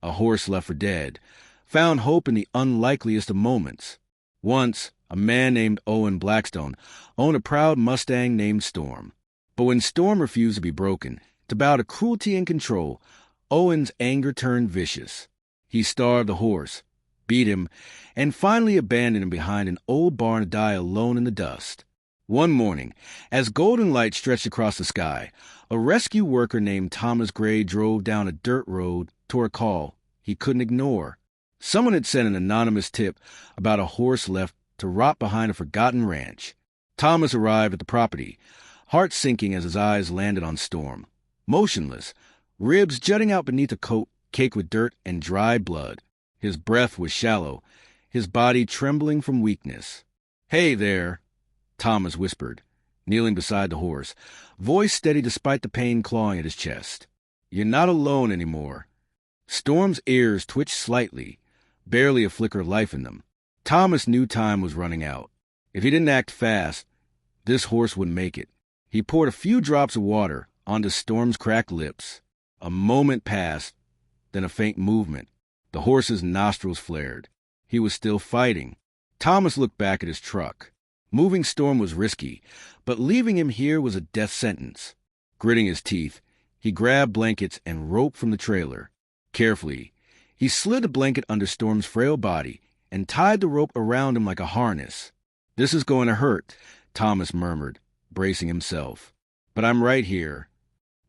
a horse left for dead, found hope in the unlikeliest of moments. Once, a man named Owen Blackstone owned a proud Mustang named Storm. But when Storm refused to be broken, to bow to cruelty and control, Owen's anger turned vicious. He starved the horse, beat him, and finally abandoned him behind an old barn to die alone in the dust. One morning, as golden light stretched across the sky, a rescue worker named Thomas Gray drove down a dirt road toward a call he couldn't ignore. Someone had sent an anonymous tip about a horse left to rot behind a forgotten ranch. Thomas arrived at the property, heart sinking as his eyes landed on Storm. Motionless, ribs jutting out beneath a coat caked with dirt and dry blood. His breath was shallow, his body trembling from weakness. "Hey there," Thomas whispered, kneeling beside the horse, voice steady despite the pain clawing at his chest. "You're not alone anymore." Storm's ears twitched slightly, barely a flicker of life in them. Thomas knew time was running out. If he didn't act fast, this horse wouldn't make it. He poured a few drops of water onto Storm's cracked lips. A moment passed, then a faint movement. The horse's nostrils flared. He was still fighting. Thomas looked back at his truck. Moving Storm was risky, but leaving him here was a death sentence. Gritting his teeth, he grabbed blankets and rope from the trailer. Carefully, he slid a blanket under Storm's frail body and tied the rope around him like a harness. "This is going to hurt," Thomas murmured, bracing himself. "But I'm right here."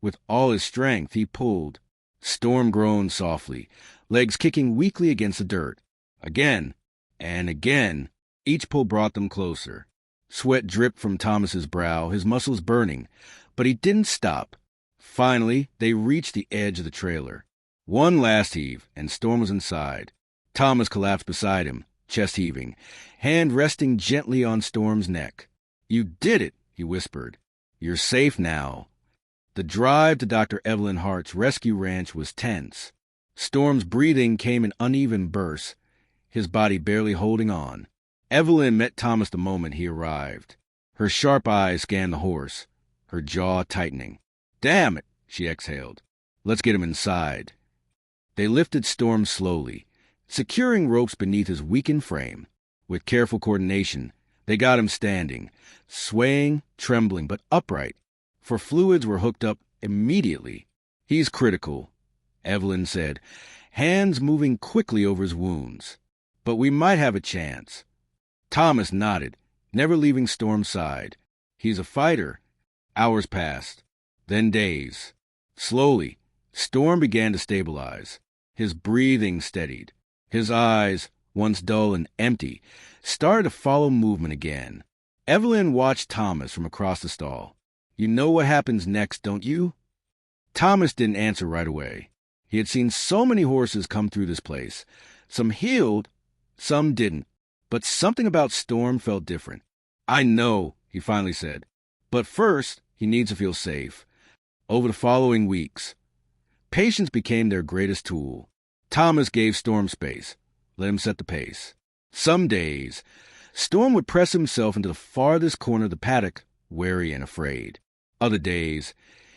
With all his strength, he pulled. Storm groaned softly, legs kicking weakly against the dirt. Again and again, each pull brought them closer. Sweat dripped from Thomas's brow, his muscles burning, but he didn't stop. Finally, they reached the edge of the trailer. One last heave, and Storm was inside. Thomas collapsed beside him, chest heaving, hand resting gently on Storm's neck. "You did it," he whispered. "You're safe now." The drive to Dr. Evelyn Hart's rescue ranch was tense. Storm's breathing came in uneven bursts, his body barely holding on. Evelyn met Thomas the moment he arrived. Her sharp eyes scanned the horse, her jaw tightening. "Damn it," she exhaled. "Let's get him inside." They lifted Storm slowly, securing ropes beneath his weakened frame. With careful coordination, they got him standing, swaying, trembling, but upright, for fluids were hooked up immediately. "He's critical," Evelyn said, hands moving quickly over his wounds. "But we might have a chance." Thomas nodded, never leaving Storm's side. "He's a fighter." Hours passed, then days. Slowly, Storm began to stabilize. His breathing steadied. His eyes, once dull and empty, started to follow movement again. Evelyn watched Thomas from across the stall. "You know what happens next, don't you?" Thomas didn't answer right away. He had seen so many horses come through this place. Some healed, some didn't. But something about Storm felt different. "I know," he finally said. "But first, he needs to feel safe." Over the following weeks, patience became their greatest tool. Thomas gave Storm space, let him set the pace. Some days, Storm would press himself into the farthest corner of the paddock, wary and afraid. Other days,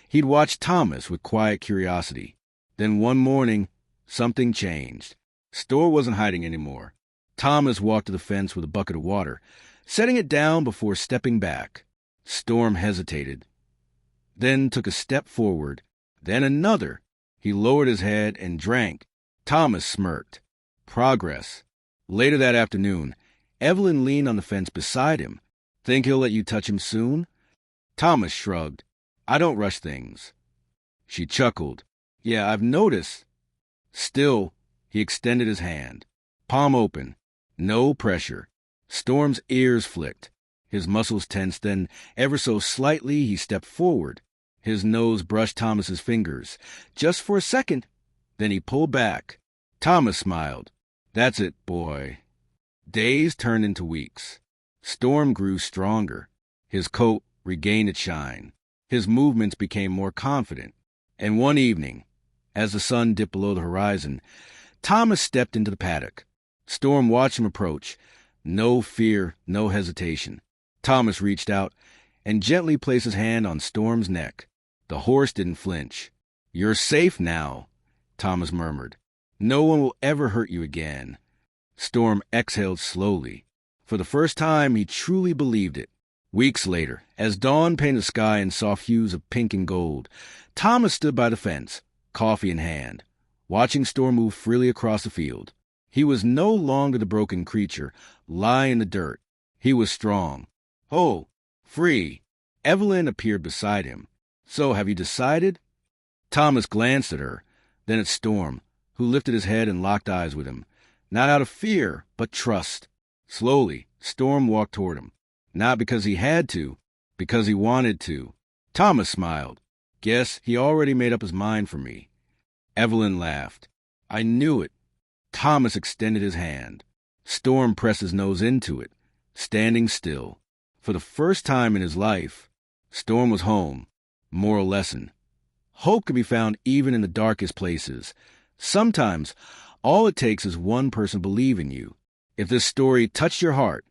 he'd watch Thomas with quiet curiosity. Then one morning, something changed. Storm wasn't hiding anymore. Thomas walked to the fence with a bucket of water, setting it down before stepping back. Storm hesitated, then took a step forward, then another. He lowered his head and drank. Thomas smirked. Progress. Later that afternoon, Evelyn leaned on the fence beside him. "Think he'll let you touch him soon?" Thomas shrugged. "I don't rush things." She chuckled. "Yeah, I've noticed." Still, he extended his hand, palm open. No pressure. Storm's ears flicked. His muscles tensed, then, ever so slightly, he stepped forward. His nose brushed Thomas's fingers, just for a second. Then he pulled back. Thomas smiled. "That's it, boy." Days turned into weeks. Storm grew stronger. His coat regained its shine. His movements became more confident. And one evening, as the sun dipped below the horizon, Thomas stepped into the paddock. Storm watched him approach. No fear, no hesitation. Thomas reached out and gently placed his hand on Storm's neck. The horse didn't flinch. "You're safe now," Thomas murmured. No one will ever hurt you again. Storm exhaled slowly. For the first time, he truly believed it. Weeks later, as dawn painted the sky in soft hues of pink and gold, Thomas stood by the fence, coffee in hand, watching Storm move freely across the field. He was no longer the broken creature, lying in the dirt. He was strong. Oh, free. Evelyn appeared beside him. So, have you decided? Thomas glanced at her, then at Storm, who lifted his head and locked eyes with him. Not out of fear, but trust. Slowly, Storm walked toward him. Not because he had to, because he wanted to. Thomas smiled. Guess he already made up his mind for me. Evelyn laughed. I knew it. Thomas extended his hand. Storm pressed his nose into it, standing still. For the first time in his life, Storm was home. Moral lesson. Hope can be found even in the darkest places. Sometimes, all it takes is one person to believe in you. If this story touched your heart,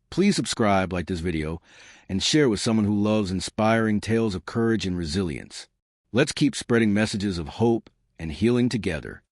please subscribe, like this video, and share it with someone who loves inspiring tales of courage and resilience. Let's keep spreading messages of hope and healing together.